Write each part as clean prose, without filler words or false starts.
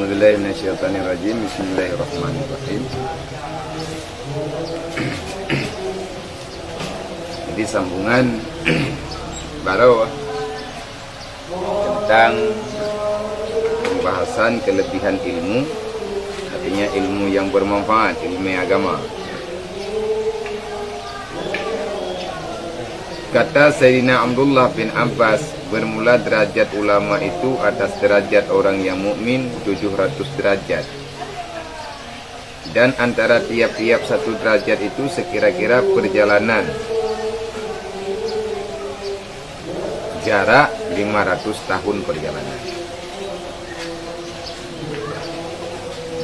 A'udzubillahi minasyaitonirrajim. Bismillahirrahmanirrahim. Jadi sambungan baru tentang pembahasan kelebihan ilmu, artinya ilmu yang bermanfaat, ilmu agama. Kata Sayyidina Abdullah bin Abbas, bermula derajat ulama itu atas derajat orang yang mukmin 700 derajat. Dan antara tiap-tiap satu derajat itu sekira-kira perjalanan jarak 500 tahun perjalanan.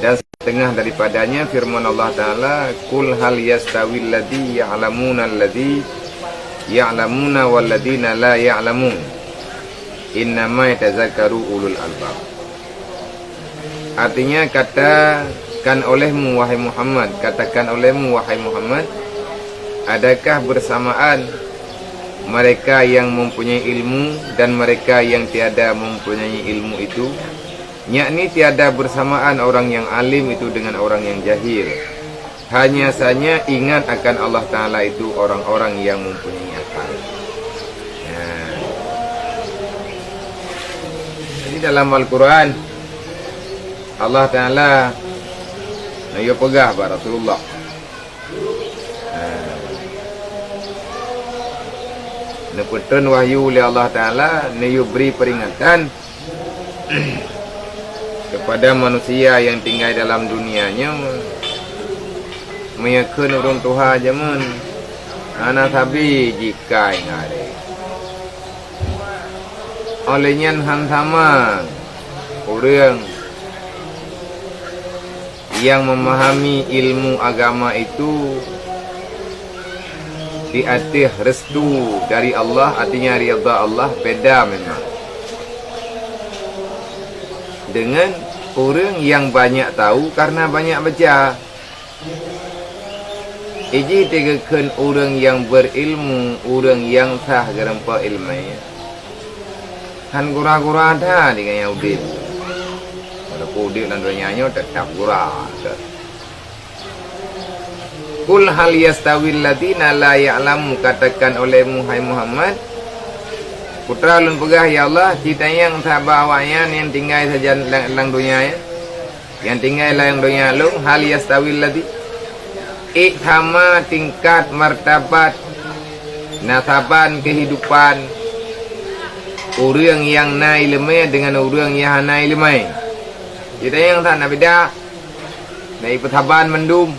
Dan setengah daripadanya firman Allah Ta'ala, Qul hal yastawil ladzi ya'lamuna alladzi ya'lamuna walladina la ya'lamun innama yatazakkaru ulul albab. Artinya, katakan olehmu wahai Muhammad, adakah bersamaan mereka yang mempunyai ilmu dan mereka yang tiada mempunyai ilmu itu? Yakni tiada bersamaan orang yang alim itu dengan orang yang jahil. Hanya saja ingat akan Allah Ta'ala itu orang-orang yang mempunyai akal. Jadi dalam Al-Quran Allah Ta'ala Nabi pegah pada Rasulullah. Neputun wahyu oleh Allah Ta'ala, Nabi beri peringatan kepada manusia yang tinggal dalam dunianya, meyakin orang Tuhan jaman anak sabi jika ingare olehnya sama orang yang memahami ilmu agama itu di atas restu dari Allah, artinya ridha Allah, beda memang dengan orang yang banyak tahu karena banyak baca. Iji tegakan orang yang berilmu, orang yang sah gerempa ilmu. Han gura-gura ada dengan yang udit. Kalau udit dan dunyanya tetap gura. Qul hal yastawil ladina la ya'lamu, katakan olehmu hai Muhammad, putra ulun pegah ya Allah, kita yang sahabat awaknya yang tinggal saja dalam dunia ya. Yang tinggal dalam dunia lu, hal yastawil ladhi, sama tingkat martabat nasaban kehidupan orang yang naik lemah dengan orang yang naik lemah. Kita yang tak nak beda naik pertaban mendum.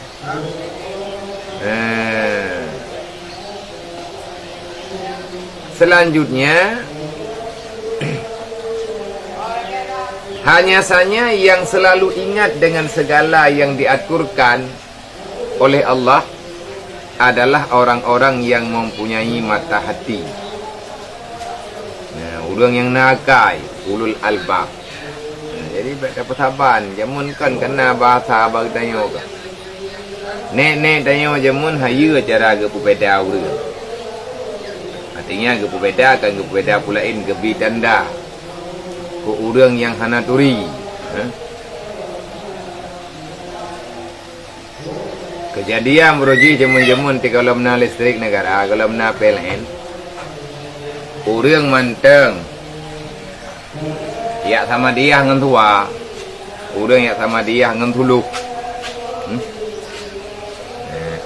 Selanjutnya hanya saja yang selalu ingat dengan segala yang diaturkan oleh Allah adalah orang-orang yang mempunyai mata hati. Orang yang nakai, ulul albab. Jadi dapat saban, jamun kan kena bahasa bagi tanya ke. Nek tanya jamun hayu cara ke pubeda orang. Artinya ke pubeda kan ke pubeda pulain ke bidanda. Ke orang yang hanaturi. Kejadian beruji jamun-jamun di kalau mena listrik negara, kalau mena PLN, orang manteng, ya sama dia dengan tua, orang ya sama dia dengan tuluk.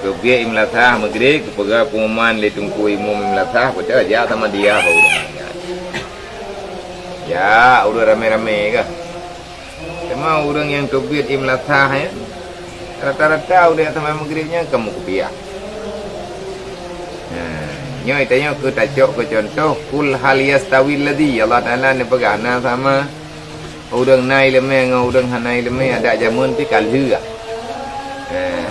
Kebiak imlatah maghrib, kepaga pengumuman letungku imum imlatah, pada ya sama dia orang. Ya, udah rame-rame kah? Cuma orang yang kebiak imlatah ya. Rata-rata udah sampai maghribnya kamu kopiah. Nyo itanya ke tajok ke contoh kul hal yastawil ladzi, Allah Taala ni pegana sama orang naik lemah dengan orang hanai lemah ada jamun pi kalhu.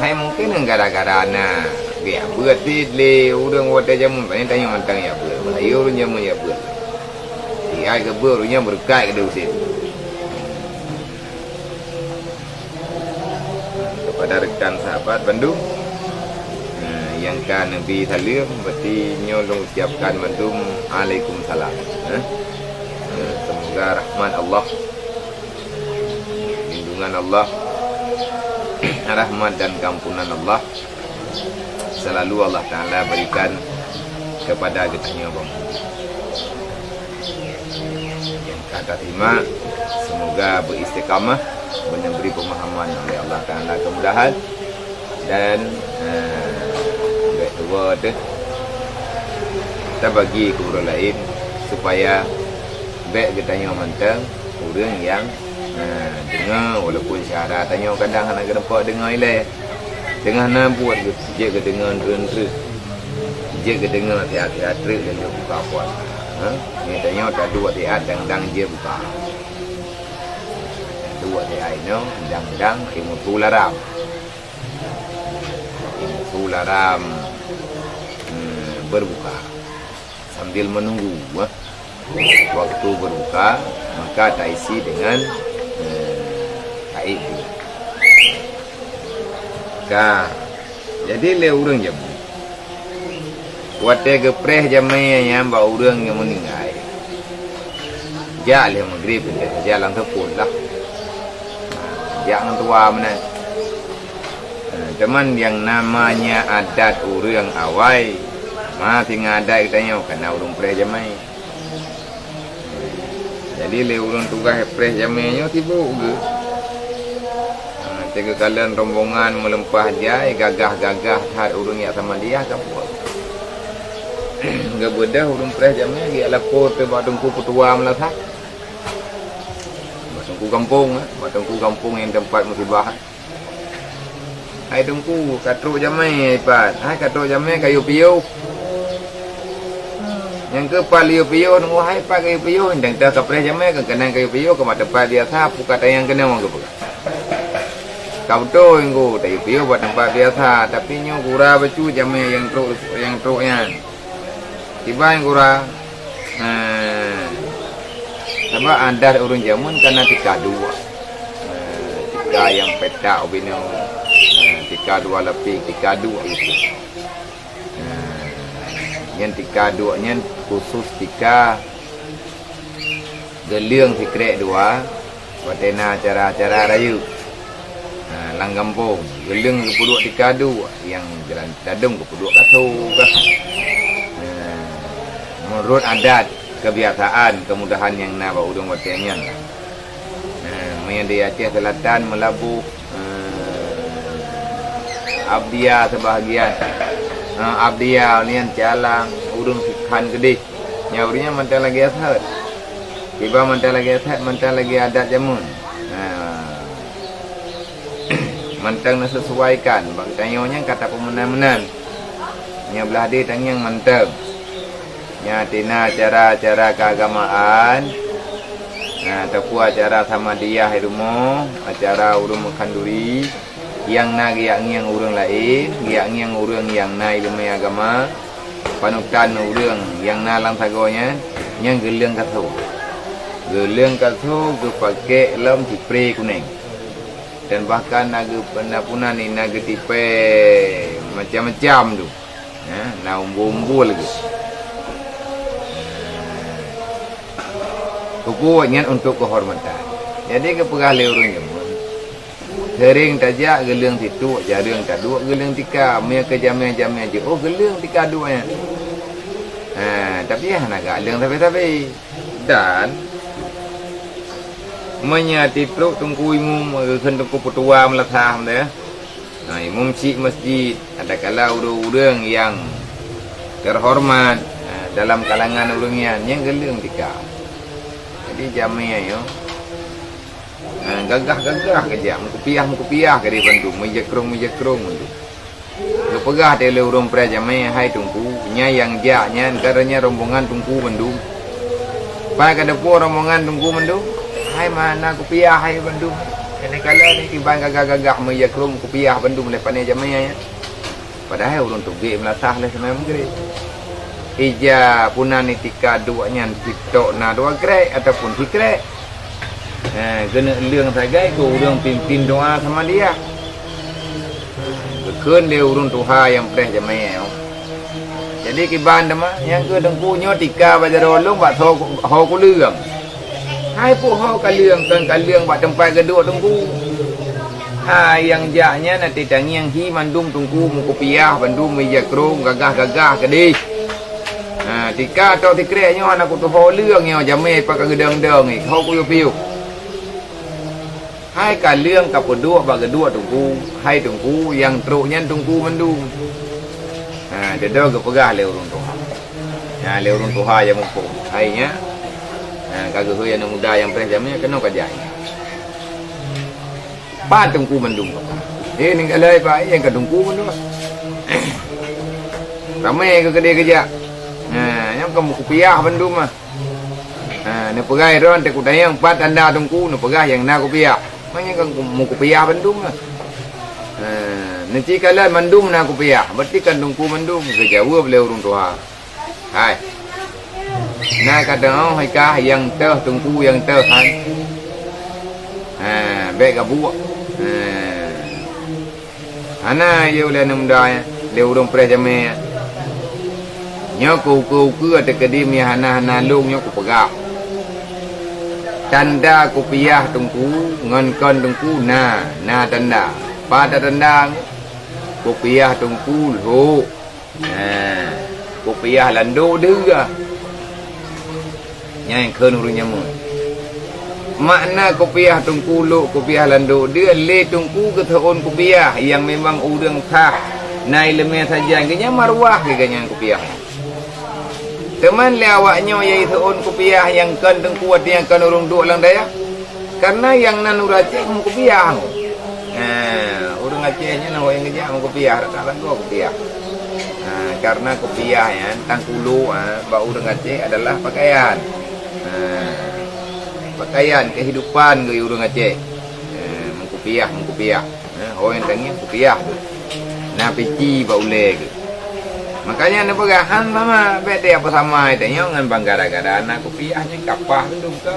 Hai mungkin gara-gara na biar buat le orang wada jamun banyak tanya mantang ya buat. Ayo orang jamun ya buat. Dia ke berunya berkat ke usit. Pada rekan sahabat Bandung yang kan Nabi Salim berarti nyolong ucapkan Bandung Waalaikumsalam. Semoga rahmat Allah perlindungan Allah, rahmat dan kampunan Allah selalu Allah Ta'ala berikan kepada kita bang. Yang kata terima, semoga beristiqamah, memberi pemahaman oleh Allah Ta'ala kemudahan dan kedua tu kita bagi ke orang lain supaya baik kita tanya mantang orang yang dengar walaupun syarat tanya kadang nak nampak dengar ilai tengah nak buat je ke dengar terus je ke dengar hati-hati terus dan dia buka puas ni tanya tak dua hati dang je buka dua hati no dang ilmu tularam berbuka sambil menunggu waktu berbuka maka taisi dengan taib. Jadi le urang jam. Wate gepreh jamai yang ba urang yang meninggal. Ja le maghrib dia jalan tepun lah. Jangan tua mana. Teman yang namanya adat urang awai tinggal adat katanya kena urang preh jamai. Jadi le urang tugas preh jamainya tiba ke. Tiga kalian rombongan melempah jai gagah-gagah had urang yang sama dia tak buat. Enggak bedah urang preh jamai dia lapor te badungku petua melatak. Batungku kampung yang tempat musibah. Hai tungku katruk jamai pat. Hai katruk jamai kayu piu. Yang ke paliu piu nunggu hai pak kayu piu ndang dah kapreh jamai ke kenang kayu piu ke mat tempat dia tha pukat yang kena wang ke. Kau tu engko kayu piu buat tempat biasa tapi nyo gura becu jamai yang truknya. Tiba yang gura sebab anda urang jamun karena tika dua. Tika yang petak ubino. Tika dua lebih, tika dua itu. Yang tika dua nya khusus tika geliang sikrek dua. Watena acara-acara rayu. Lang kampung, geliang kepuduk tika dua yang jalan dadung kepuduk kasuh. Menurut adat kebiasaan kemudahan yang nak udung watenya. Yang di Aceh Selatan melabuh Abdia sebahagian Abdia ni yang calang udung sikhan gede nyaurinya mantan lagi asal tiba mantan lagi adat jamun mantan sesuaikan bang tanyonya kata pemenan-menan nya belah di tangyang mantan nya tina acara-acara keagamaan ataupun acara sama dia hidumo acara urung kanduri yang na yang urang lain yang urang yang na ilmu agama panutan urang yang na lang sagonya yang geleung katho ge pakai lem dipre kuning dan bahkan naga penapunan ni naga tipe macam-macam tu na umbu-umbu lagi. Pokoknya untuk kehormatan. Jadi kepegah le urang jamun. Sering tajak geleung situ, jarang tak dua geleung tika, me ke jamai-jamai je. Oh geleung tika duanya. Tapi nak galeung tapi dan menyati truk tungku imum keun tungku petua melatah dia. Imum cik masjid ada kala urang yang terhormat dalam kalangan urangnya yang geleung tika. Jadi jamai yo gagah kerja mukupiah ke di bantu mejekrong tu lu pegah tele urang pre jamai hai tungku nya yang jaknya karanya rombongan tungku bandu pa kada po rombongan tungku bandu hai mana kupiah hai bandu ini kala ni timbang gagah mejekrong kupiah bandu melepane jamai ya padahal urang tuge melatah le semai mungkin ija punan tika duanya tiktok na dua krek ataupun tikrek kena leung sagai ke urang pimpin doa sama dia keun dia urang tuha yang preh jamai jadi kiban dema yang ke dengkunyo tika bajar rolong bak ho ku leung hai pu ho ka leung kan ka leung bak tempat kedua dengku Yang jaknya nanti tangi yang hi mandum tungku mukopiah bandum meja krong gagah-gagah kedih. Tika atau tikreknya anak tu ho lương nyo jame pa ka gedang-dang ni ho ku piu. Hai ka lương ka pedua ba gedua tungku, hai tungku yang truknya tungku mandum. Dedo ke pegah le urung tu. Le urung tu ha yang mumpung. Hai nya. Kagak hu yang muda yang pres jamnya kena ka jai. Pa tungku mandum. Ni galai pa yang ka tungku mandum. Ramai ke kedai kerja. Yang kamu kupiah bandum mah. Ni pegai ron te kudayang pat anda tungku ni pegah yang na kupiah. Maknya kan mu kupiah bandum mah. Nanti kalau mandum na kupiah, berarti kan tungku mandum ke Jawa boleh urung tua. Hai. Nah kadang hai kah yang teh tungku yang teh han. Baik gabu. Ana ye boleh namda le urung pres jame. Nyo ku ada kedim ya hana lung nyo ku pegah. Tanda kupiah tungku ngon kon tungku na tanda. Pada tanda kupiah tungku lu. Kupiah lando dia. Yang keun urang nyamu. Makna kupiah tungku lu kupiah lando dia le tungku ke tahun kupiah yang memang urang tah nai lemeh saja genya marwah ke genya kupiah. Teman le awaknya iaitu on kupiah yang kan tengku yang kan urung duk lang daya. Karena yang nan uraceh mu kupiah. Urang Acehnya nah yang ngejak mu kupiah tak lang kupiah. Karena kupiah ya tangkulu ba urang Aceh adalah pakaian. Pakaian kehidupan ke urang Aceh. Mu kupiah. Yang tangin kupiah tu. Na peci ba ule ke. Makanya ada pegahan mama bete apa sama itu ngan bang gara-gara anak kupiahnya kapah mendung ke.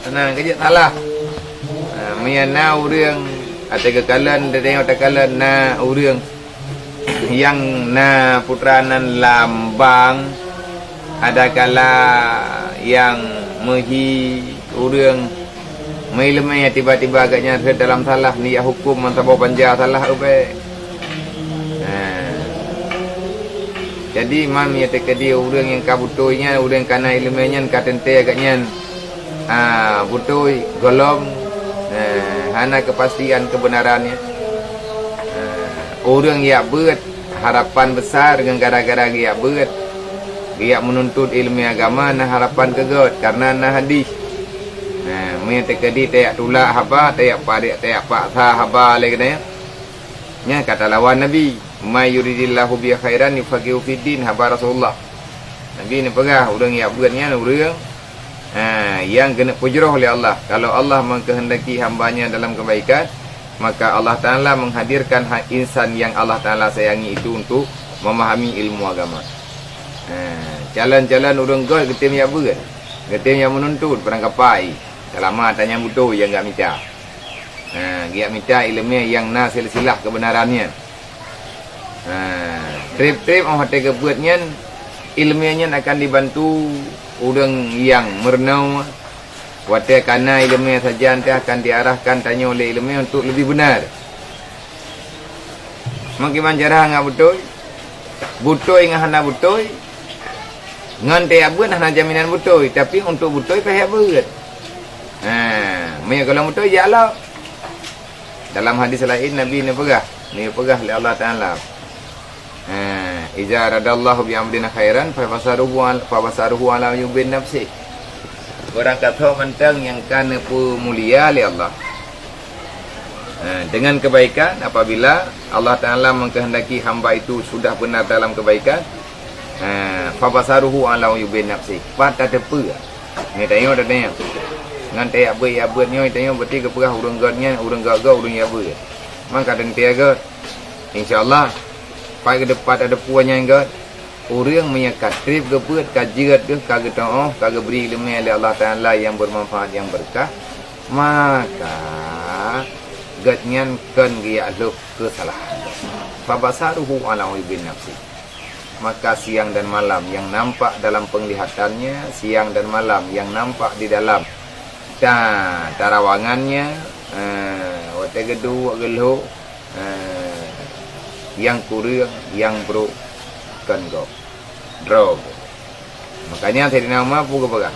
Tenang kerja salah. Miana urang ada kekalan ada kekalan na urang yang na putranan lambang ada kala yang mehi urang mai tiba-tiba agaknya dalam salah ni hukum mantabo panja salah upe. Jadi mami ya tekadi urang yang kabutoynya urang kana ilmunya katente agaknya butoy golong hana kepastian kebenarannya. Urang ya beut harapan besar dengan gara-gara dia beut dia menuntut ilmu agama nah harapan kegot karena nah hadis. Mi tekadi tayak tulak haba tayak padik tayak paksa haba le katanya. Nya kata lawan Nabi may yuridillahu bi khairan yufaqihu fid din haba Rasulullah. Nabi ni pegah urang ya beutnya urang yang kena pujrah oleh Allah. Kalau Allah mengkehendaki hambanya dalam kebaikan, maka Allah Ta'ala menghadirkan insan yang Allah Ta'ala sayangi itu untuk memahami ilmu agama. Jalan-jalan urang god getim ya beut. Getim yang menuntut perangkapai. Selama tanya butuh yang enggak minta. Dia minta ilmu yang na silsilah kebenarannya. Trip-trip hati kebuatnya ilmunya akan dibantu urang yang merenau. Wate kana ilmu saja nanti akan diarahkan tanya oleh ilmu untuk lebih benar. Makin cara ngak betul. Betul ngah hana betul. Ngan te abun hana jaminan betul, tapi untuk betul payah beut. Kalau betul ya Allah. Dalam hadis lain Nabi ni pegah oleh Allah Ta'ala. Iza radallahu bi amrin khairan fa basaruhu ala yubin nafsi. Orang kata mentang yang kana mulia oleh Allah. Dengan kebaikan apabila Allah Ta'ala mengkehendaki hamba itu sudah benar dalam kebaikan, fa basaruhu ala yubin nafsi. Pat ada apa? Ni tanya. Ngan te abut nyo tanya berarti ke pegah urang godnya urang gaga urang ya beut. Maka dan tiaga insyaallah pai ke depan ada puanya god urang menyekat trip ke beut kajirat ke kagak tahu kagak beri ilmu oleh Allah Taala yang bermanfaat yang berkah maka godnya kan dia aluk kesalahan. Fabasaruhu ala ibn nafsi. Maka siang dan malam yang nampak dalam penglihatannya, siang dan malam yang nampak di dalam tarawangannya, Wate gedu geluh yang kurang yang bro kan go draw. Makanya Sayyidina Umar pun berkata,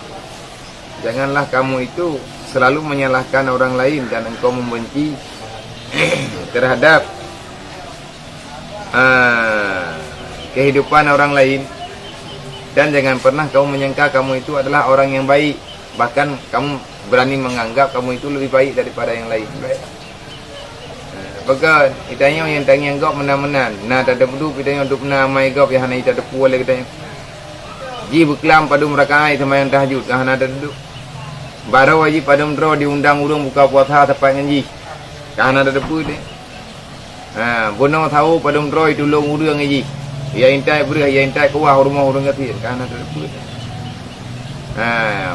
janganlah kamu itu selalu menyalahkan orang lain dan engkau membenci terhadap kehidupan orang lain, dan jangan pernah kamu menyangka kamu itu adalah orang yang baik, bahkan kamu berani menganggap kamu itu lebih baik daripada yang lain. Baga itanya yang tanya gop menan-menan na tak ada bedu itanya duk na mai gop yang hana ita depu oleh kitanya ji beklam pada mereka ai sama yang tahajud hana ada duduk baru wajib pada mendro diundang urang buka puasa tepat ngaji hana ada depu dia bono tahu pada mendro tolong urang ngaji ya intai berah ya intai kuah rumah urang gatir hana ada depu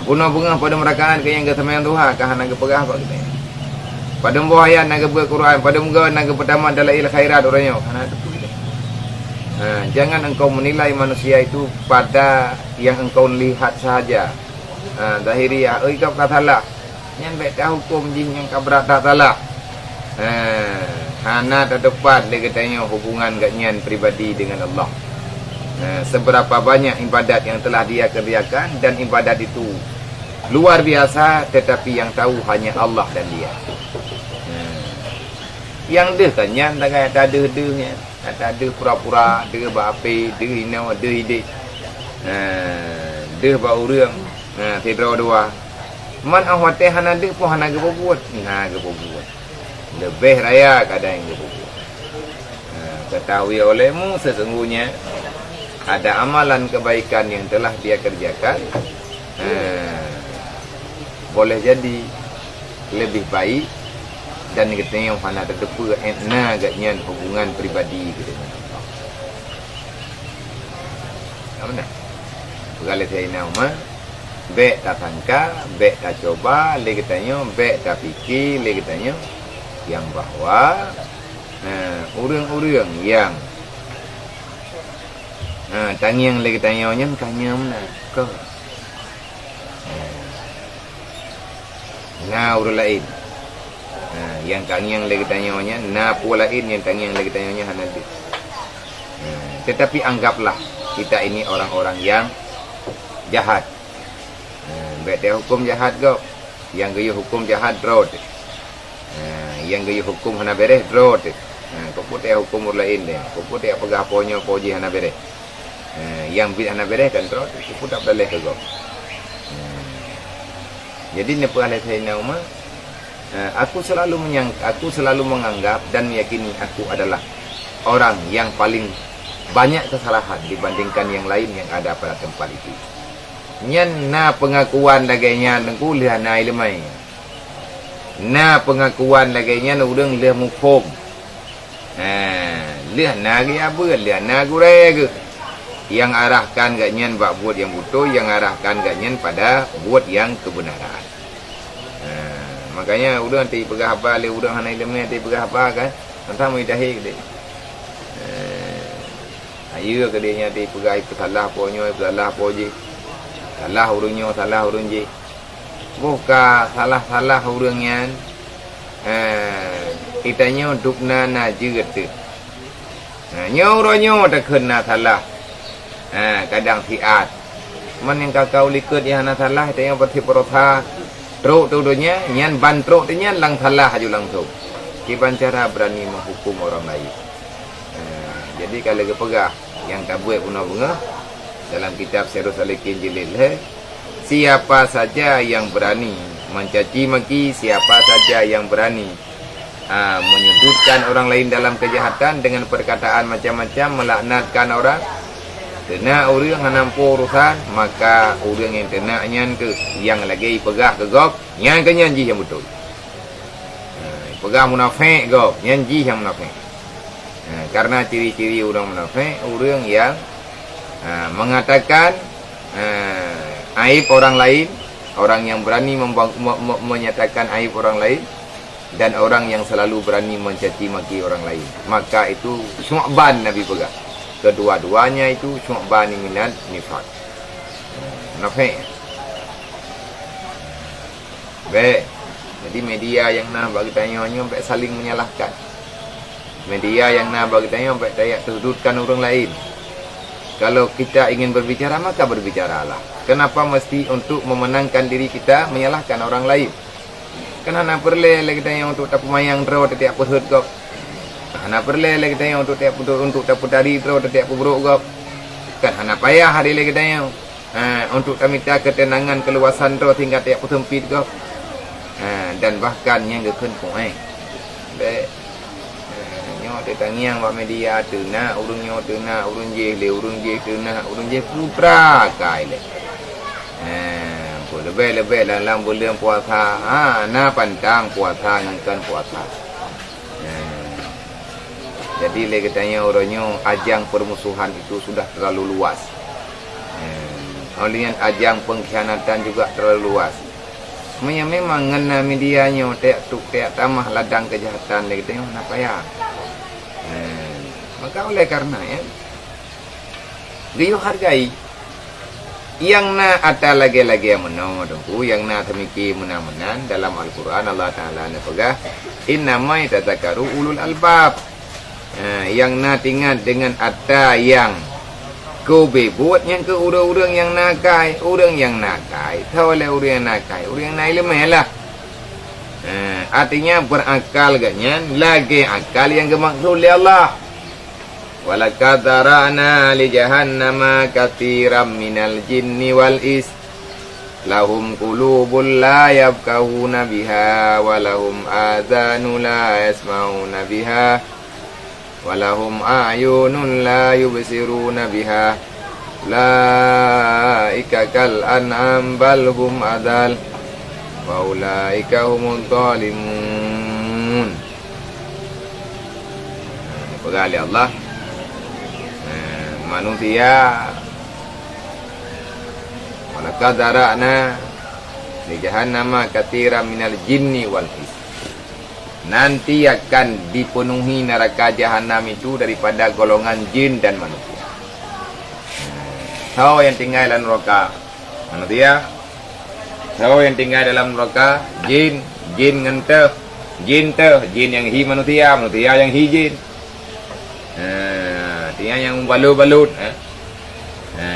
bono bunga pada mereka ai yang ke sama yang Tuhan hana ke pegah apa kitanya pada buayan naga Quran, pada muka naga pertama adalah il khairat orangnya. Jangan engkau menilai manusia itu pada yang engkau lihat sahaja. Zahiriah, kau kata salah. Yang baik dah hukum jin yang kabrak tak salah. Hana terdepan dia katanya hubungan gaknyan pribadi dengan Allah. Seberapa banyak ibadat yang telah dia kerjakan dan ibadat itu luar biasa, tetapi yang tahu hanya Allah dan dia. Yang deh tanya tak ada dehnya, tak ada pura-pura, deh baape, deh ino, deh ide. Deh ba urang, tidro dua. Man awate hana deh pun hana ge buat. Nah ge buat. Lebih raya kadang ge buat. Ketahui olehmu sesungguhnya ada amalan kebaikan yang telah dia kerjakan. Boleh jadi lebih baik dan katanya yang hana terdepa etna agaknya hubungan pribadi kita. Mana? Kalau saya nama, baik tak sangka, baik tak coba, le katanya, baik tak fikir, le katanya yang bahawa orang-orang yang tangiang le katanya nya kanya mana ke? Nah, orang lain. Yang tangiang lagi tanyanya, na pula lain yang tangiang lagi tanyanya hana dia. Tetapi anggaplah kita ini orang-orang yang jahat. Baik dia hukum jahat kau. Yang gaya hukum jahat road. Yang gaya hukum hana beres road. Kau putih hukum orang lain dia. Kau putih pegah ponyo poji hana beres. Yang bid hana beres kan road. Kau putih boleh ke kau. Jadi ni perhatian saya nama. Aku selalu menganggap dan meyakini aku adalah orang yang paling banyak kesalahan dibandingkan yang lain yang ada pada tempat itu. Nyan na pengakuan lagainya nengku lihat na ilmai. Na pengakuan lagainya nudeng lihat mufum. Lihat na gaya apa? Lihat na gureg. Yang arahkan gaknyan buat yang betul, yang arahkan gaknyan pada buat yang kebenaran. Makanya udah nanti pegah apa le udah hana ilmu nanti pegah apa kan entah mau dahi ke dia ayu ke dia nanti pegah itu salah ponyo salah poji salah urungnya salah urungji buka salah urungnya kitanya dukna najir tu nyoronyo tak kena salah kadang siat man yang kakau likut yang hana salah kitanya bertiperotha truk tu dunia, nyan ban truk tu nyan lang salah haju langsung. Kiban cara berani menghukum orang lain. Jadi kalau kepegah yang tak buat bunga-bunga dalam kitab Sirus Salikin Jilid, siapa saja yang berani mencaci maki, siapa saja yang berani menyudutkan orang lain dalam kejahatan dengan perkataan macam-macam, melaknatkan orang, kena orang yang nampu urusan, maka orang yang kena nyan ke yang lagi pegah ke gop, nyan ke nyanji yang betul. Pegah munafik gop, nyanji yang munafik. Karena ciri-ciri orang munafik, orang yang mengatakan aib orang lain, orang yang berani menyatakan aib orang lain, dan orang yang selalu berani mencaci maki orang lain. Maka itu syu'ban Nabi pegah. Kedua-duanya itu syu'ban minat nifaq. Nafik. Baik. Jadi media yang nak bagi tanya-tanya sampai saling menyalahkan. Media yang nak bagi tanya sampai daya sudutkan orang lain. Kalau kita ingin berbicara, maka berbicaralah. Kenapa mesti untuk memenangkan diri kita menyalahkan orang lain? Kenapa perlu kita yang untuk tapu mayang draw tiap pusut kau? Kenapa perlu kita yang untuk tapu tadi draw tiap pubruk kau? Kan hana payah hari kita yang untuk minta ketenangan keluasan draw tinggal tiap pusempit kau. Dan bahkan yang gekun poin. Baik. Nyo te tangiang ba media tu na urung nyo tu na urung je tu na urung je putra kai le. Lebih dalam bulan puasa. Na pantang puasa ngkan puasa. Jadi le katanya orangnya ajang permusuhan itu sudah terlalu luas. Kemudian ajang pengkhianatan juga terlalu luas. Memang ngena medianya tak tamah ladang kejahatan le katanya kenapa ya? Maka oleh karena ya dia hargai yang na ada lagi-lagi yang menampu yang na temiki menamunan dalam Al-Quran Allah Ta'ala na pegah innama yatadzakkaru ulul albab. Yang na tinggal dengan ada yang kau buat yang ke orang-orang yang nakai, orang yang nakai tahu oleh orang yang nakai, orang yang naik lemah. Artinya berakal gaknya lagi akal yang dimaksud oleh Allah. Walaqad zara'na li jahannama katsiran minal jinni wal is lahum qulubun la yafqahuna biha wa lahum adhanun la yasma'una biha wa lahum a'yunun la yubsiruna biha ulaika kal an'am bal hum adall wa ulaika humul zalimun. Pegali Allah manusia walaqad zara'na li jahannama katsiran minal jinni wal ins. Nanti akan dipenuhi neraka jahanam itu daripada golongan jin dan manusia. Tahu yang tinggal dalam neraka manusia, tahu yang tinggal dalam neraka jin, jin ngenteh, jin yang hi manusia, manusia yang hi jin. Artinya yang balut-balut,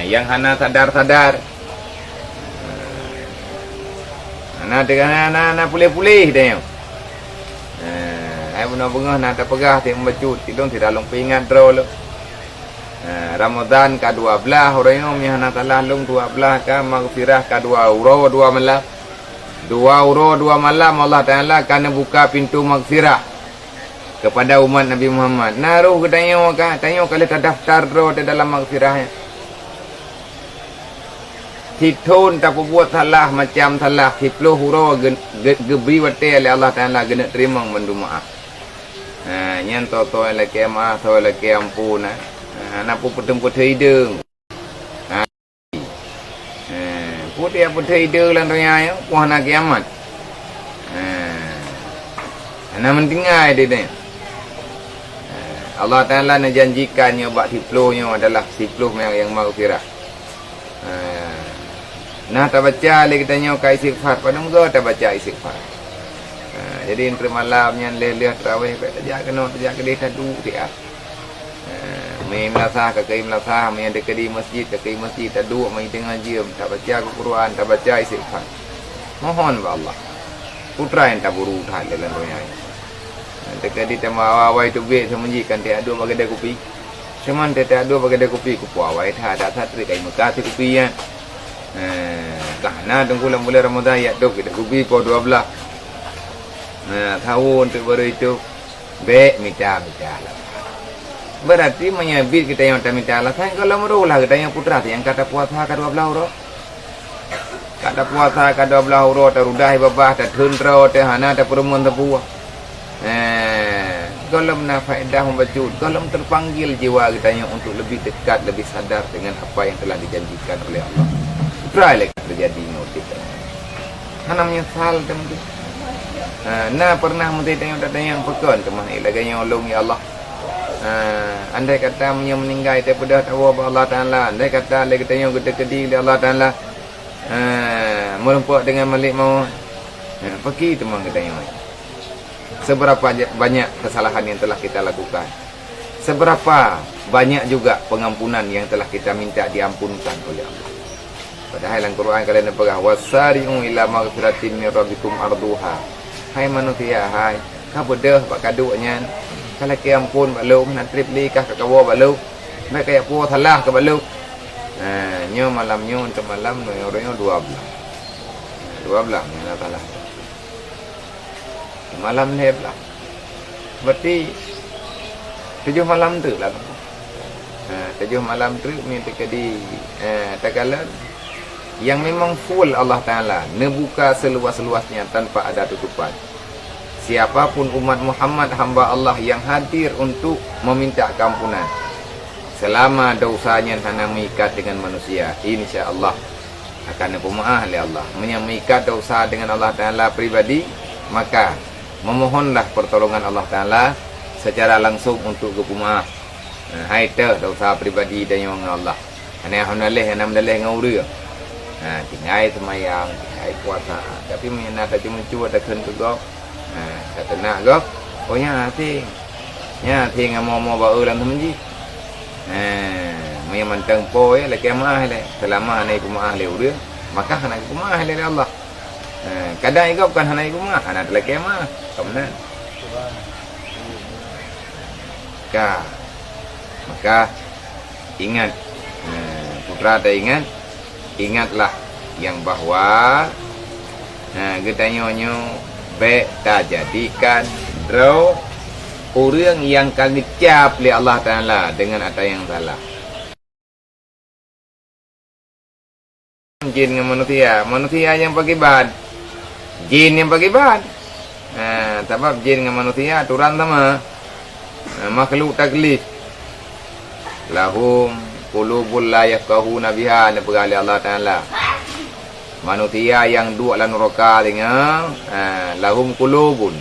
yang hana sadar-sadar, hana pulih-pulih dia. Ai bunga-bunga nak pegah ti membacut tidung tidak long pingat drol. Ramadan ke-12 orang yang hana talah long 12 ka maghfirah ke-2 euro 2 malam. 2 euro 2 malam Allah Taala akan buka pintu maghfirah kepada umat Nabi Muhammad. Naruh ke tanya kalau terdaftar drol di dalam maghfirahnya. Titun tak buat salah macam salah 10 euro gebri wate oleh Allah Taala kena terima mandu maaf. Nyan to laki maaf to laki ampun nak putih hidung. Putih hidung lan raya wah nak kiamat. Ana mentingai dia. Allah Taala nak janjikannya bak diplonya adalah 10 yang maghfirah. Nah tak baca lagi tanya kai istighfar pada muka tak baca istighfar. Jadi entre malamnya leh tarawih tak kena tak kedai tadu dia. Mai melasah ke kai melasah mai ada kedai masjid ke kai masjid tadu mai tengah jam tak baca Al-Quran tak baca istighfar. Mohon ba Allah. Putra yang tak buru thai dalam dunia. Tekadi tama awai tu be semenjikan dia ada bagi dia kopi. Cuman dia tak ada bagi dia kopi ku awai tha dak satri kai Mekah tu kopi ya. Karena tunggu bulan Ramadan ya dok kita kopi po 12. Tahu untuk baru itu be minta lah. Berarti menyabit kita yang minta lah. Kalau merulah kita yang putra yang kata puasa ke 12 euro. Kata puasa ke 12 euro terudah babah tertundra terhana terperumun terbuah. Kalau faedah membaca, kalau terpanggil jiwa kita yang untuk lebih dekat, lebih sadar dengan apa yang telah dijanjikan oleh Allah. Try lagi terjadi notik. Hana menyesal teman-teman. Nah pernah mesti tanya pekon ke mana laganya ulung ya Allah. Andai kata meninggal daripada tahu Allah Taala, andai kata lagi tanya gede-gede Allah Taala merempak dengan malik mau Pergi teman kita yang lain. Seberapa banyak kesalahan yang telah kita lakukan, seberapa banyak juga pengampunan yang telah kita minta diampunkan oleh Allah. Padahal dalam Quran kalian berkata wasari'u ila maghfiratin min rabbikum arduha. Hai manusia, hai kau bedah bak kaduknya. Kalau ke ampun bak lu nak trip li kah kawa bak lu. Mai kaya pu thalah ke bak lu. Nyo malam nyo untuk malam no orangnya 12 ni lah talah. Malam ni pula. Berarti 7 malam tu lah. 7 malam tu minta kedi tagalan yang memang full Allah Ta'ala nebuka seluas-luasnya tanpa ada tutupan. Siapapun umat Muhammad hamba Allah yang hadir untuk meminta keampunan, selama dosanya hanya mengikat dengan manusia, insya-Allah akan pemaaf oleh Allah. Mengikat dosa dengan Allah Ta'ala pribadi, maka memohonlah pertolongan Allah Ta'ala secara langsung untuk kepemaaf. Hai teh dosa pribadi dan yang Allah. Alhamdulillah ngau tinggal semayang, tinggal puasa. Tapi mana tak cuma cuba tak kena gop. Kata nak gop. Oh nya ting mau bawa dalam temenji. Mai mantang po ya laki maah le. Selama hanai kumaah le udah, maka hanai kumaah le Allah. Kadang gop kan hanai kumaah, hanai laki maah. Kemudian maka ingat, putra tak ingatlah yang bahwa kita nyonyo tak jadikan draw orang yang akan dicap oleh Allah Ta'ala dengan apa yang salah. Jin dengan manusia yang pakai bad, jin yang pakai bad. Sebab jin dengan manusia aturan sama makhluk taklif. Lahum qulubul la yafqahuna biha, nepgali Allah Ta'ala. Manusia yang dua dalam neraka dengan lahum qulubun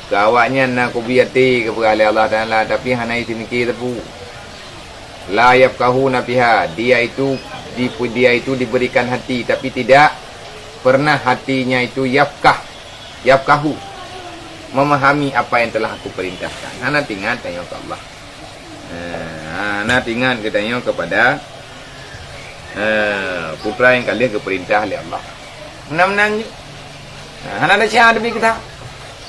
gawaknya nak kubiati kepada Allah Ta'ala, tapi hanai timiki tepu la yafqahuna biha, dia itu diberikan hati tapi tidak pernah hatinya itu yafqahu memahami apa yang telah aku perintahkan. Ana tinggal tanya ke Allah. Ana tinggal katanya kepada putra yang kalian keperintah oleh Allah. Menang-menang. Ana ada syahadat demi kita.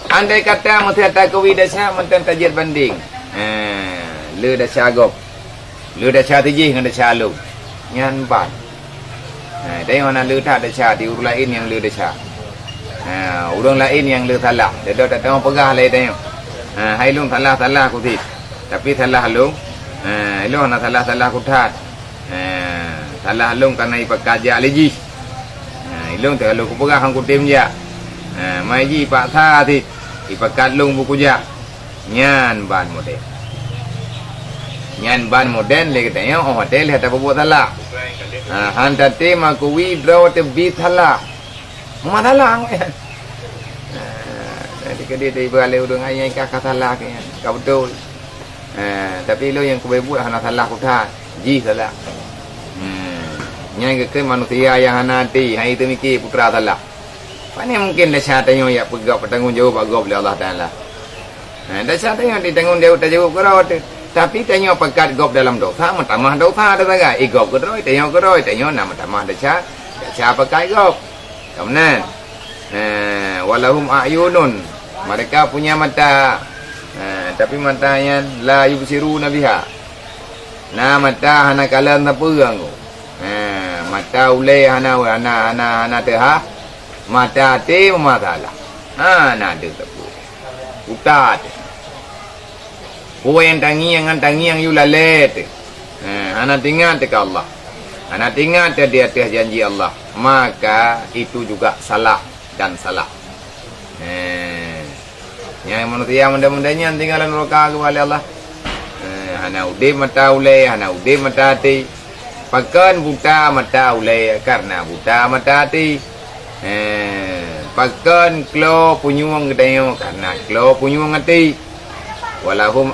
Andai kata mesti ada kawi dasar menten tajir banding. Le dasar gop. Le dasar tijih dengan dasar lu. Nyan ban. Tengok ana le tak dasar di urang lain yang le dasar. Urang lain yang le salah. Dia tak tengok pegah lain tengok. Hai lung salah aku ti. Tapi salah lung, nak salah aku tat. Salah lung kerana ipak kajak lagi. Lung tak kalau aku pegang aku tim je. Mai ji pak tha ti, ipak kalung buku je. Nyan ban modern le katanya hotel hata buat salah. Hantar tim aku withdraw te bit salah. Masalah kan. Jadi dia balik udang ayam kakak salah kan. Kau betul. Tapi lo yang kebebut hana salah aku tak. Ji salah. Yang ke manusia yang hana hati, hai itu mikir putra salah. Mana mungkin dah syatanya ya pegak bertanggungjawab agak oleh Allah Taala. Dah syatanya ditanggungjawab tak jawab kerau tu. Tapi tanya pekat gop dalam dosa, mentamah dosa ada tak? Gop keroi, tanya nama tamah dah syat. Dah syat pekat gop. Kemudian walahum a'yunun, mereka punya mata. Tapi matanya la yubsiruna biha. Mata hana kalan tapeang. Mata ulai hana teha. Mata te masalah. Nak ada tapu. Utat. Yang tangi yang you lalet. Hana tinggal ke Allah. Hana tinggal di atas janji Allah. Maka itu juga salah dan salah. Yang manusia mudah-mudahnya tinggalan neraka kepada Allah. Hana udip mata ulai, hana udip mata hati. Pakan buta mata ulai karena buta mata hati. Pakan klo punyung gedayo karena klo punyung hati. Walahum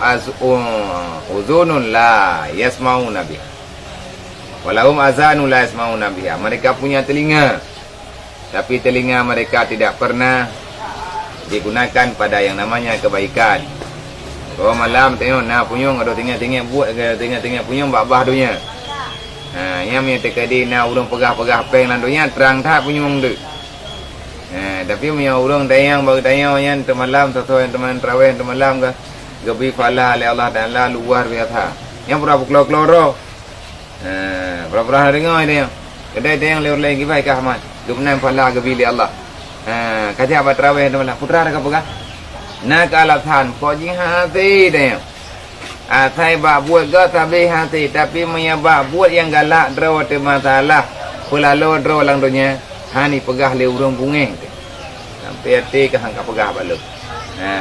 uzunun la yasmauna biha. Walahum azanun la yasmauna biha. Mereka punya telinga tapi telinga mereka tidak pernah digunakan pada yang namanya kebaikan. Oh malam tengok nak punyung ada tinggal-tinggal buat ke tinggal-tinggal punyung bah dunia. Yang punya tekadi nak urang pegah-pegah peng lan dunia terang tak punyung tu. Tapi punya urang tayang bagi tayang yang malam sesuai teman tarawih malam ke gabi falah oleh Allah Taala luar biasa. Yang berapa keluar-keluar. Berapa dengar dia. Kedai dia yang lewat-lewat gibai ke Ahmad. 26 falah gabi oleh Allah. Kaca apa tarawih malam putra dekat pegah. Nak alasan kau jing hati dia. Saya buat ke tapi hati tapi menyebab buat yang galak draw tu masalah. Pelalu draw lang dunia. Hani pegah le urang bungeng. Sampai hati ke hang pegah balu.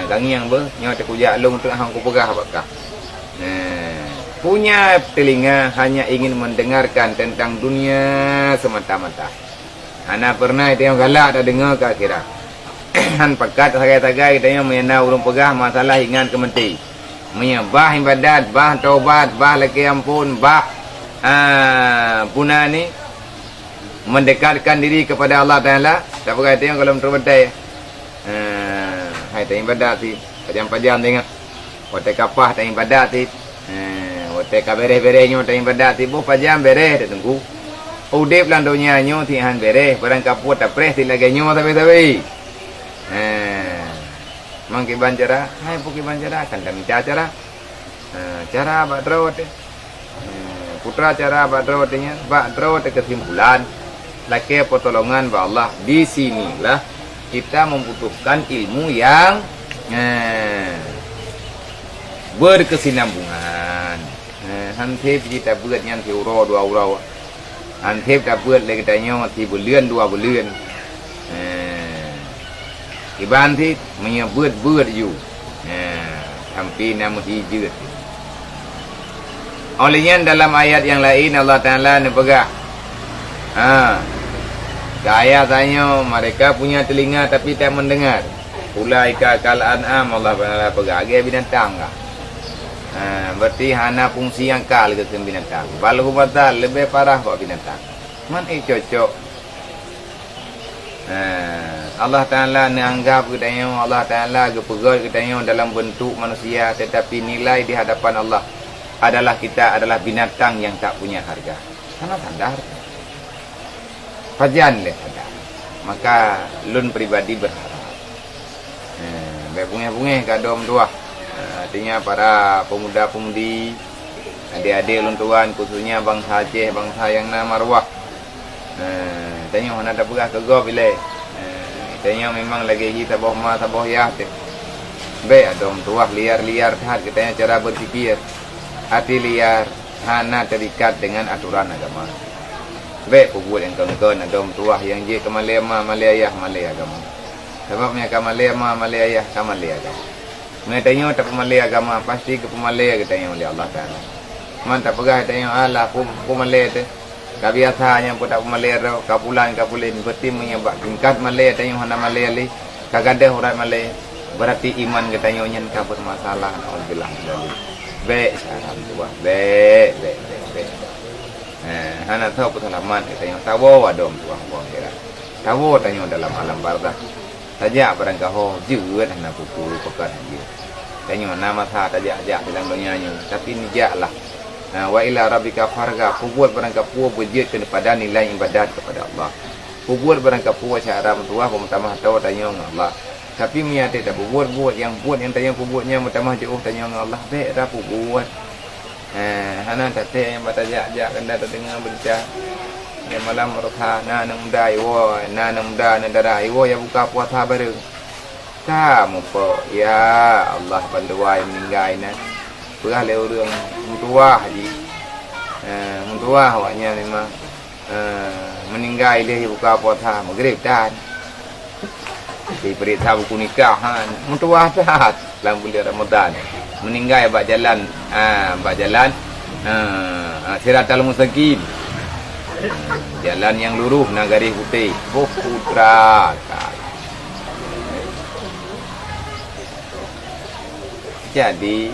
Gangi yang ber nyawa tekujak long tu hang ku pegah bakah. Punya telinga hanya ingin mendengarkan tentang dunia semata-mata. Ana pernah itu yang galak dah dengar ke akhirat. Han pekat tagai-tagai kita yang menyenau urung pegah masalah ingat kementi. Menyembah ibadat, bah taubat, bah laki ampun, bah punah ni mendekatkan diri kepada Allah Taala. Tak pakai tengok kalau terbedai. Hai tak ibadat ti, pajam-pajam tengok. Hotel kapah tak ibadat ti. Hotel kabereh-berehnya tak ibadat ti, boh pajam bereh dah tunggu. Udip lan dunia nyo ti han bereh, barang kaput tak preh ti lagi nyo tapi. Mangki banjara, hai puki banjara kan kami cara. Cara badrot. Putra cara badrotnya, badrot kesimpulan laki pertolongan ba Allah. Di sinilah kita membutuhkan ilmu yang berkesinambungan. Hantip kita buat yang tiuro dua urau. Hantip tak buat lagi tanya ti bulan dua bulan. Iban ti menyebut-but you. Sampai nama hijat. Olehnya dalam ayat yang lain Allah Taala nepegah. Ayat tanya mereka punya telinga tapi tak mendengar. Ulaika kal an'am Allah Taala pegah age binatang kah. Berarti hana fungsi yang kal ke binatang. Balhu batal lebih parah kok binatang. Man cocok. Allah Ta'ala menganggap kita yang Allah Ta'ala kepegal kita yang dalam bentuk manusia tetapi nilai di hadapan Allah adalah kita adalah binatang yang tak punya harga. Karena sadar. Fajan le sadar. Maka lun pribadi berharap. Bunga-bunga kadom tua. Artinya para pemuda-pemudi, adik-adik lun tuan khususnya bangsa Aceh, bangsa yang nama marwah. Tanya mana ada pegah ke go bila. Tanya memang lagi kita tabah ma tabah ya teh. Baik adom tuah liar-liar tahat kita cara berpikir. Hati liar hana terikat dengan aturan agama. Baik pebut yang kengkon adom tuah yang je kemalema malayah malay agama. Sebabnya kamalaya malayah kamalaya agama. Tanya tak pemalay agama pasti ke pemalay kita yang oleh Allah Taala. Man tak pegah tanya Allah pemalay teh. Kebiasaannya pun tak Malay ro kapulin berarti menyebab tingkat Malay tanya hana Malay li kagadah orang Malay berarti iman kita nyonya ka bermasalah alhamdulillah dalil baik salam tuah baik hana tahu pengalaman kita yang tahu adom tuah buang kira tahu tanya dalam alam barzakh saja barang kaho jeut hana pupu pekan dia tanya nama sa tajak dalam dunia ni tapi nijaklah. Wa ila rabbika farga buat barang kapua berjit kepada nilai ibadat kepada Allah. Buat barang kapua cara mentuah pemerintah tahu tanya Allah. Tapi miate tak buat yang tanya buatnya mutamah jauh tanya Allah. Baik dah buat. Hana tak yang batajak kena terdengar berita. Yang malam mereka na muda iwo na muda na darah iwo ya buka puasa baru. Kamu po ya Allah banduai meninggal na. Pegah le urang mentua haji. Mentua awaknya memang meninggal dia buka puasa maghrib dan diberita buku nikahan mentua dah dalam bulan Ramadan meninggal bak jalan Siratal Mustaqim jalan yang lurus nagari putih putra jadi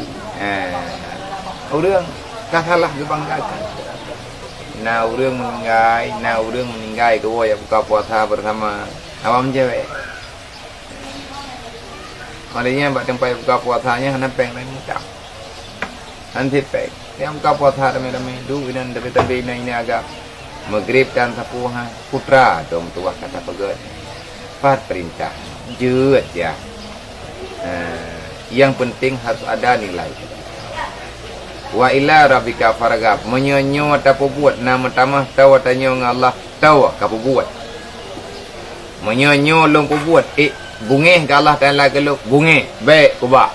orang tak salah dibanggakan. Nah, orang meninggal tinggal ke yang buka puasa bersama awam cewek. Maknanya buat tempat buka puasanya hanya peng lain muka. Nanti peng. Yang buka puasa ramai-ramai dulu dan tapi ini agak maghrib dan sapuhan putra dom tuah kata pegat. Pat perintah. Jut ya. Yang penting harus ada nilai. Wa ila rabbika farghab, menyonyo atapu buat nama tamah tahu tanya Allah tahu kapu buat. Menyonyo long ku buat bungeh ke Allah Taala keluk bungeh baik ku ba.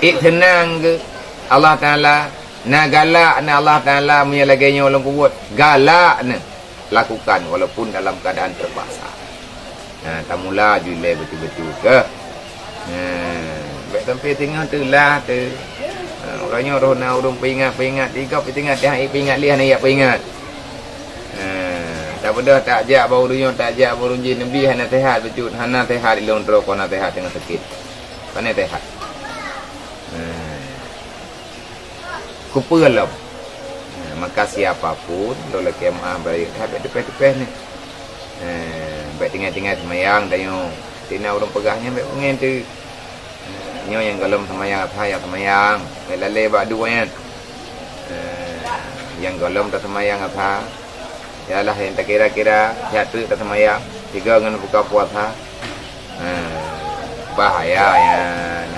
Tenang ke Allah Taala na galak na Allah Taala punya laganya long ku buat galak na lakukan walaupun dalam keadaan terpaksa. Tamula julai betul-betul ke. Baik sampai tengah tu lah tu. Orangnya roh na urung peringat tiga peringat dah peringat lian ayat peringat. Tak benda tak ajak baru dunia tak ajak baru jin nabi hana sehat betul hana sehat ilon teruk kena sehat tengah sakit. Mana sehat. Kupelam. Maka siapapun dola kemah balik habis depan ni. Baik tinggal semayang dayo tina urung pegahnya baik pengen tu. Nyo yang galem semayang apa ya semayang lele bak dua kan. Yang galem tak semayang apa ialah yang tak kira-kira jatuh tak semayang tiga dengan buka puasa. Bahaya ya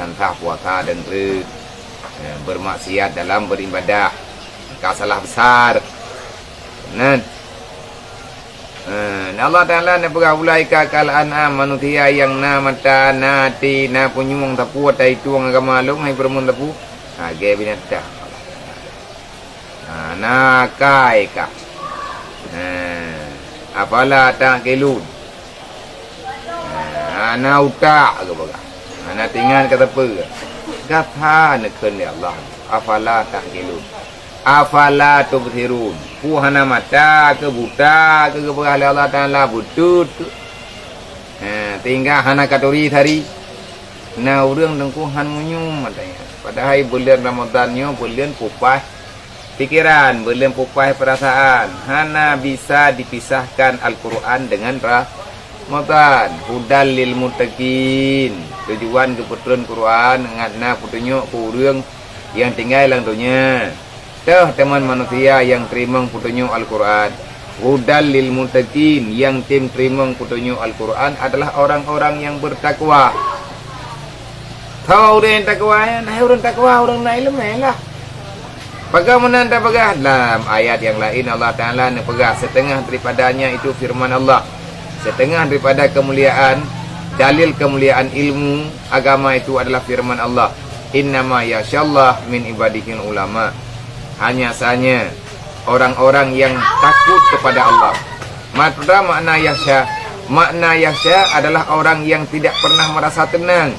hantah puasa dan bermaksiat dalam beribadah. Salah besar. Allah Ta'ala nak berulaika kal an'am manusia yang na mata nati na punyung tapu tai tuang agama malum hai bermun tapu ge binatang na kai ka apala ta kelun na uta ke baga na tinggal kata apa gatha nekun ya Allah afala ta kelun afala tubsirun puhana mata ke buta ke keberhala Allah Ta'ala butut tinggal hana katori hari na urang dengkuhan munyum matanya padahal bulan Ramadannya bulan pupah pikiran bulan pupah perasaan hana bisa dipisahkan Al-Quran dengan Ramadan hudal lil muttaqin tujuan kebetulan Quran ngatna putunyo ku urang yang tinggal lang dunia. Teman manusia yang terima petunjuk Al-Quran. Hudal lil muttaqin yang terima petunjuk Al-Quran adalah orang-orang yang bertakwa. Tahu orang takwa ya, nah orang takwa orang nak ilmu lah. Bagaimana anda pegah dalam ayat yang lain Allah Taala nak pegah setengah daripadanya itu firman Allah. Setengah daripada kemuliaan dalil kemuliaan ilmu agama itu adalah firman Allah. Innama yasyallah min ibadihil ulama. Hanya saja orang-orang yang takut kepada Allah. Makna yahsya adalah orang yang tidak pernah merasa tenang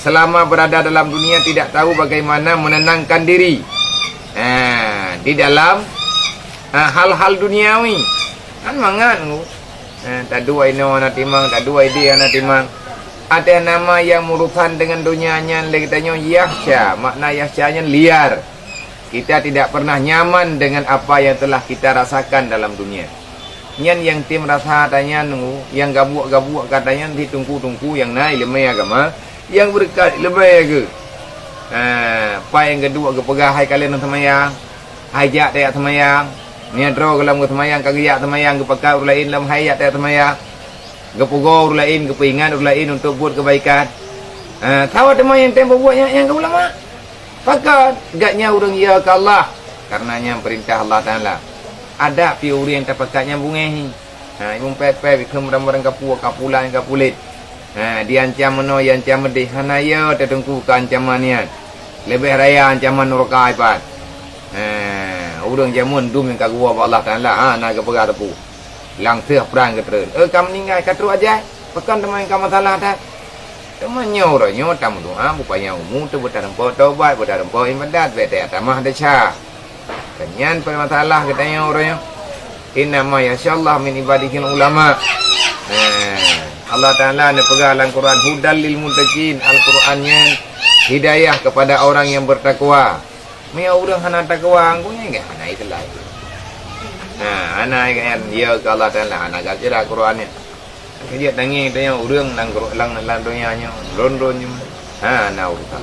selama berada dalam dunia, tidak tahu bagaimana menenangkan diri di dalam hal-hal duniawi. Kan mangan tak dua ino na timang, tak dua ide na timang. Ada nama yang urusan dengan dunianya kita yahsya. Makna yahsyanya liar. Kita tidak pernah nyaman dengan apa yang telah kita rasakan dalam dunia. Yang tim rasa tanya yang gabuk-gabuk katanya ditungku-tungku yang naik lemai agama, yang berkat lebih ke. Apa yang kedua ke pegahai kalian semayang, hajak tak semayang, niadro dalam ke semayang, kagiyak semayang, ke pakai lain dalam hayat tak semayang, ke pugau lain, ke peringat lain untuk buat kebaikan. Tahu teman yang tempoh buatnya yang ke ulama. Pakat gaknya orang ya ke Allah karenanya perintah Allah Ta'ala ada piuri yang terpakatnya bungehi ibung pepe bikum rambarang kapulan kapulit diancam meno yang ancam medih hanaya tertengku ke ancamannya lebih raya ancaman neraka ipat orang jamun dum yang kagua Allah Ta'ala nak kepegah tepu lang teh perang ketren kamu meninggal katru aja pekan teman kamu salah dah. Temannya orangnya tamu doa bupanya umum tu bertarempo taubat bertarempo ibadat bete tamah deca. Kenyan permasalah katanya orangnya. Innama yasyallah min ibadihil ulama. Allah Ta'ala nak pegang Al-Quran hudal lil muttaqin. Al-Qurannya hidayah kepada orang yang bertakwa. Mia orang hana takwa anggunya enggak hana itulah. Ana kan dia ke Allah Taala ana gak kira Quran ni. Dia nangis dia urang lang dunia nya ron nya. Ana urusan.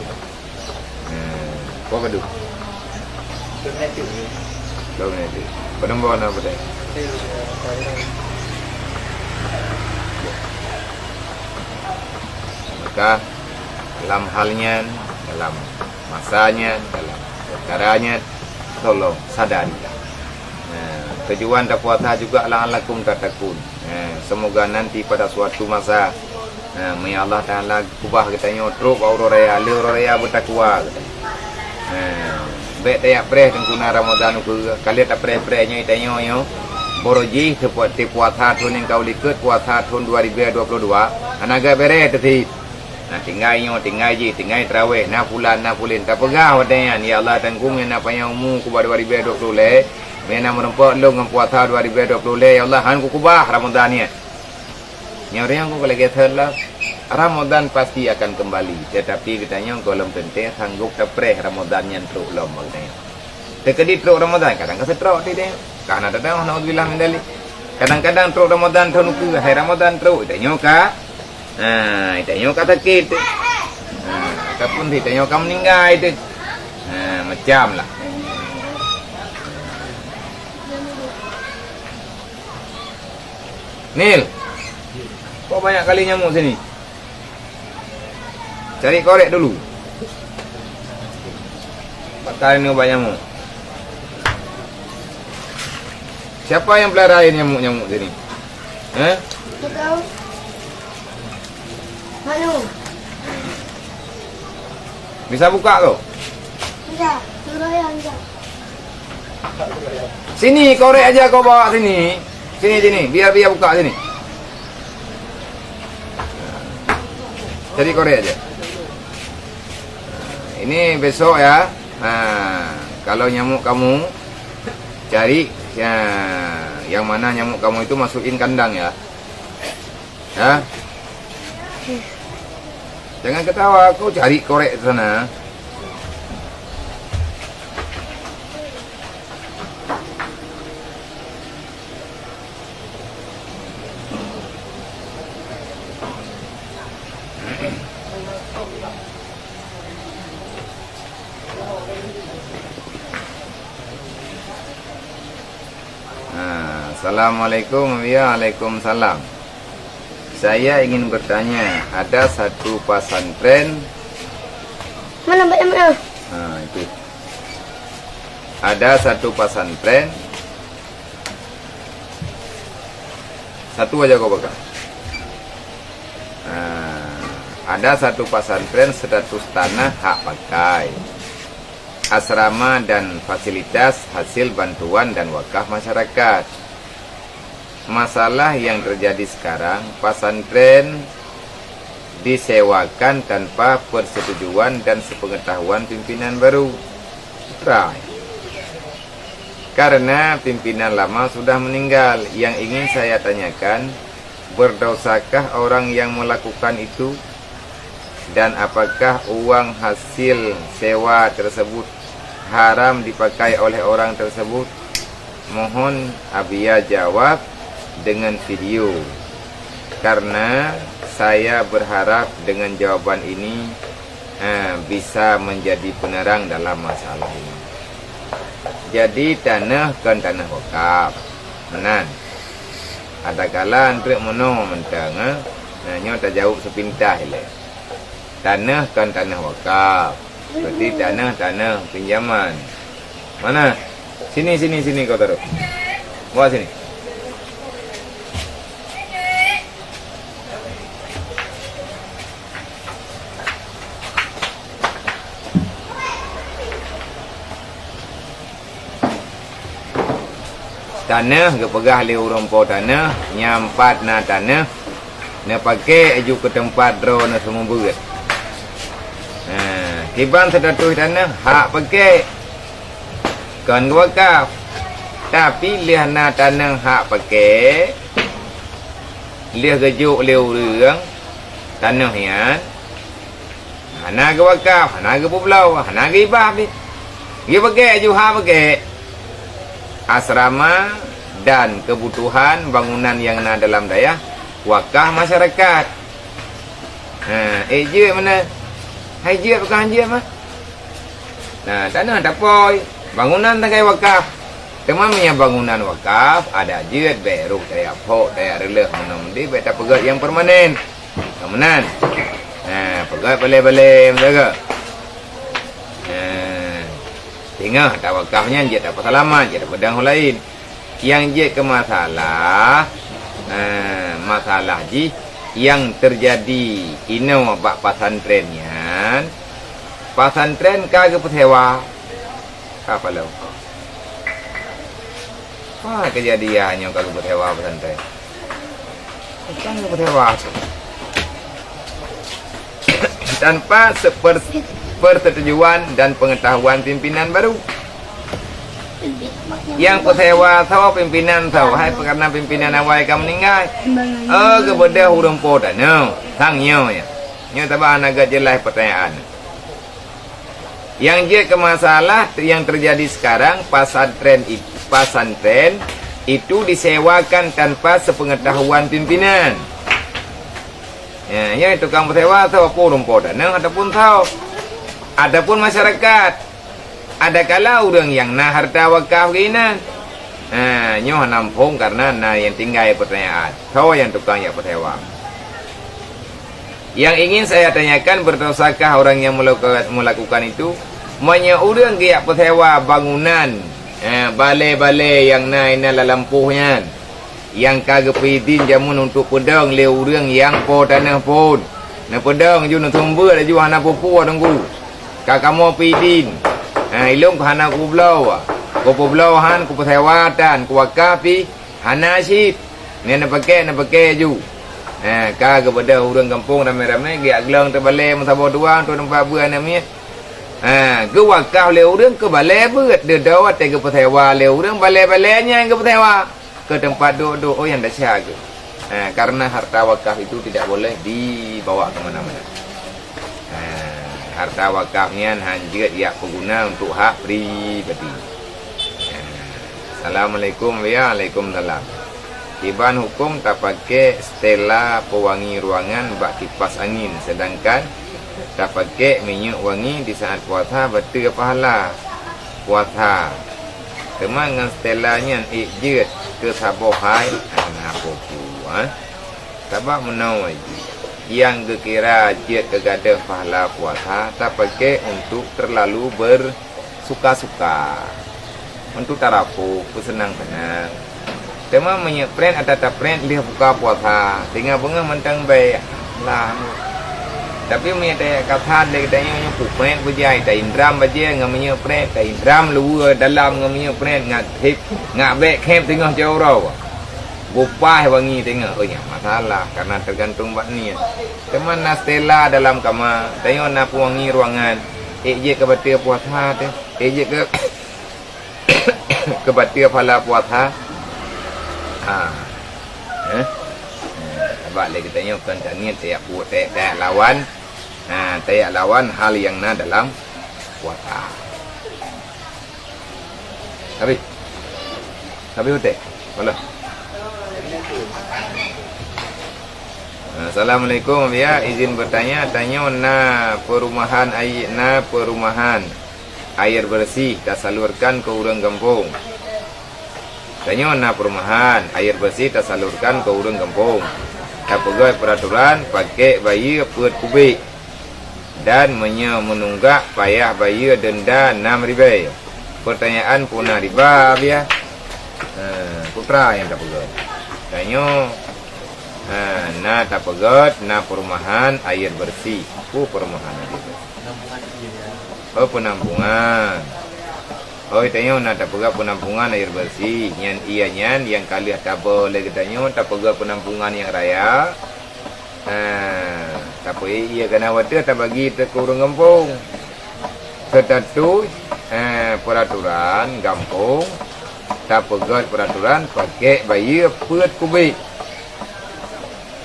Kau kedu. Dong ni. Penembahan apa dah? Maka dalam halnya, dalam masanya, dalam perkaranya, tolong sadarilah. Tujuan tak puasa juga la'allakum tattaqun. Semoga nanti pada suatu masa may Allah Taala kubah kita nyotruk aurora raya bertakwa. Baik tayak preh tengkuna Ramadan ku kali tak preh-prehnya itanyo yo. Boroji seperti puasa tahun yang kau likut puasa tahun 2022. Anaga bere tadi. Tinggal tarawih na pulin tak pegah wadanya ya Allah tanggung na payangmu ku 2020 le. Mena merempak lu dengan puasa 2020 ya Allah han ku kubah Ramadan ni. Nyori yang ku lagi terlah Ramadan pasti akan kembali. Tetapi katanya golem penting sanggup tapreh Ramadan yang teruk lom katanya. Tekedi teruk Ramadan kadang kesetrok dia. Karena datang naudzubillah min dzalik. Kadang-kadang teruk Ramadan tahun ku hari Ramadan teruk katanya ka. Katanya ka sakit. Ataupun katanya ka meninggal itu. Macam lah. Nil, kok banyak kali nyamuk sini? Cari korek dulu. Pakai ini obat nyamuk. Siapa yang pelihara nyamuk-nyamuk sini? Tak tahu. Manu. Bisa buka kau? Bisa. Suruh yang bisa. Sini korek aja kau bawa sini. Sini, biar buka sini. Jadi korek aja. Ini besok ya. Kalau nyamuk kamu cari yang mana nyamuk kamu itu masukin kandang ya. Jangan ketawa, kau cari korek di sana. Assalamualaikum. Waalaikumsalam. Saya ingin bertanya, ada satu pesantren. Mana banyak? Itu. Ada satu pesantren. Satu aja kau bakal. Ada satu pesantren status tanah hak pakai. Asrama dan fasilitas hasil bantuan dan wakaf masyarakat. Masalah yang terjadi sekarang, pesantren disewakan tanpa persetujuan dan sepengetahuan pimpinan baru. Karena pimpinan lama sudah meninggal. Yang ingin saya tanyakan, berdosakah orang yang melakukan itu? Dan apakah uang hasil sewa tersebut haram dipakai oleh orang tersebut? Mohon Abia jawab dengan video, karena saya berharap dengan jawaban ini bisa menjadi penerang dalam masalah ini. Jadi tanah kan tanah wakaf menan. Ada kala antri mono mentang nyo tak jawab sepintah le. Tanah kan tanah wakaf. Berarti tanah pinjaman. Mana? Sini kau taruh. Bawa sini. Tanah ke pegah le urang po tanah nyampat na tanah na pakai aju ke tempat draw na semua berat. Tiban sedatuh tanah hak pakai kan wakaf, tapi liah na tanah hak pakai liah gejuk le urang tanah yan hana ke wakaf, hana ke pulau, hana ke ibah ni dia pakai aju hak pakai. Asrama dan kebutuhan bangunan yang ada dalam daya wakaf masyarakat. Je mana? Hai je bukan je mah. Nah, tanah tak poi. Bangunan takai wakaf. Temamnya bangunan wakaf ada je baru daya pok daya releh mana-mana beta pegat yang permanen. Bangunan. Pegat balai-balai menjaga. Tengah tak wakafnya je tak pasalaman je tak pedang lain. Yang je ke masalah ji yang terjadi ino bak pasantrennya. Pasantren kagak pesewa. Apa lo? Kejadiannya kagak pesewa pesantren. Kagak pesewa. Tanpa persetujuan dan pengetahuan pimpinan baru. Yang pesewa tahu pimpinan tahu hai karena pimpinan awal kamu meninggal. Kepada hurung poda no sangnya ya. Nyo tabah agak jelas pertanyaan. Yang je ke masalah yang terjadi sekarang pasantren itu disewakan tanpa sepengetahuan pimpinan. Ya itu kamu sewa tahu hurung poda no ataupun tahu. Adapun masyarakat ada kala orang yang nah harta wakaf kena. Nyoh nampung karena nah yang tinggal pertanyaan. Kau yang tukang ya pesewa. Yang ingin saya tanyakan berdosakah orang yang melakukan itu? Banyak orang yang pesewa bangunan balai-balai yang nah ini lampuhnya. Yang kagak pidin jamun untuk pedang le orang yang po tanah pun. Nah pedang ju nak sumber ada ju hana pupu tunggu. Kakak mau pidin. Ilung ku hana ku blau. Ku blau han ku pesewatan ku wakafi hana syid. Ni nak pakai ju. Kagak pada orang kampung ramai-ramai ge aglang terbalik musabah dua tu tempat buah namanya. Ke wakaf le orang ke balai beut de dawat ke pesewa le orang balai-balainya yang ke pesewa ke tempat duduk yang dah syaga. Karena harta wakaf itu tidak boleh dibawa ke mana-mana. Harta wakafnya hanya ya pengguna untuk hak pribadi. Assalamualaikum waalaikumsalam. Tiban hukum tak pakai stella pewangi ruangan bak kipas angin, sedangkan tak pakai minyak wangi di saat puasa betul pahala puasa. Teman dengan stellanya ikjet ke sabohai apa puan. Tabak menawai yang kekira jet kegadah pahala puasa tak pakai untuk terlalu bersuka-suka, untuk tarapu bersenang-senang. Tema menyepren atau tak pren lihat buka puasa tinggal bunga mentang baik lah. Tapi menyata kata lagi tanya nyukup pren berjaya tak indram berjaya ngam menyepren tak indram luar dalam ngam menyepren ngak hip ngak baik kem tengah jauh raw. Gupah wangi tengok. Oh ya masalah karena tergantung buat ni. Teman nastela dalam kamar, tengok nak wangi ruangan. Je ke batia puasa teh. Je ke ke batia pala puasa. Balik kita tengok kan tanya tiap buat tiap lawan. Tiap lawan hal yang na dalam puasa. Tapi udah. Boleh. Assalamualaikum ya, izin bertanya perumahan air bersih tak salurkan ke urang kampung. Tanya perumahan air bersih tak salurkan ke urang kampung. Tak pegawai peraturan pakai bayar per kubik dan menunggak payah bayar denda 6 ribu. Pertanyaan punah riba ya. Putra yang tak pegawai. Tanya tak pegat perumahan air bersih. Perumahan air bersih. Penampungan. Tanya tak pegat penampungan air bersih. Yang kali tak boleh tanya tak pegat penampungan yang raya. Tapi ia kena wadah tak bagi ke urang kampung. Tertentu peraturan kampung tak pegat peraturan pakai bayar per kubik.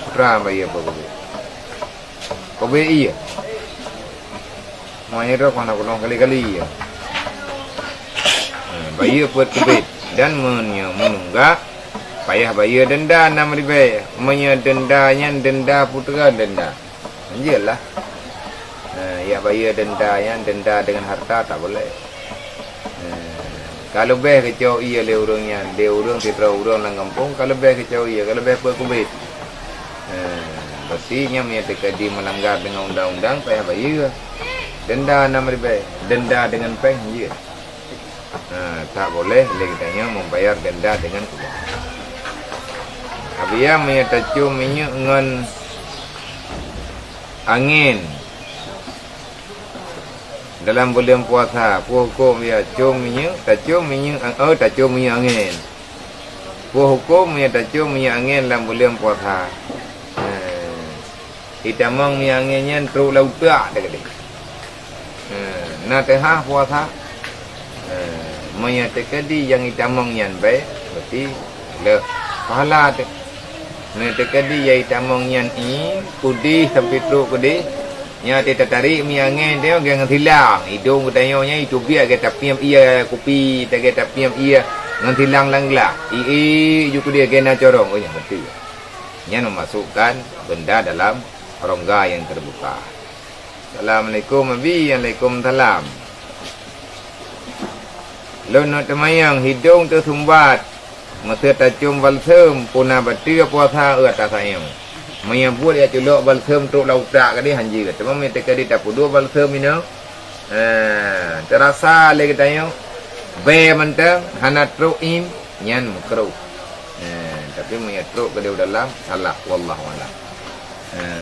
Putra bayar per kubik. Kubik iya. Semuanya dah kena kolong kali-kali ya. Bayar per kubik dan menunggak payah bayar denda 6,000. Umumnya dendanya denda putera denda. Anjirlah. Ya bayar dendanya denda dengan harta tak boleh. Kalau lebih kecau iya le urangnya, dia urang tidak urang lang kampung, kalau lebih kecau iya, kalau lebih apa kubit. Pastinya punya tekadi melanggar dengan undang-undang payah bayar. Denda 6,000, denda dengan peng je. Tak boleh kita membayar denda dengan kubit. Abia punya tacum minyak dengan angin. Dalam bulan puasa, hukum dia cium minyak, tak cium minyak angin. Hukum dia tak cium minyak angin dalam bulan puasa. Kita mang minyak anginnya terus lautak dah kata. Nak tengah puasa, minyak tekadi yang kita mang yang baik, berarti le pahala tu. Minyak tekadi yang kita mang yang ini, kudi sampai terus kudi. Nya dia tarik minyak angin dia dengan hilang hidung katanya itu biar kita piam ia kopi tak kita piam ia dengan hilang langlah juga dia kena corong yang betul nya memasukkan benda dalam rongga yang terbuka. Assalamualaikum Waalaikumsalam. Lono temayang hidung tersumbat masa tacum balsem punah batia puasa atas sayang. Menyambut ya culok balsem untuk lautak kadi hanji kata memang kadi tak pudu balsem ini terasa lagi tanya be mentang hana truin nyan makruh tapi menyeruk ke dalam salah wallahu a'lam.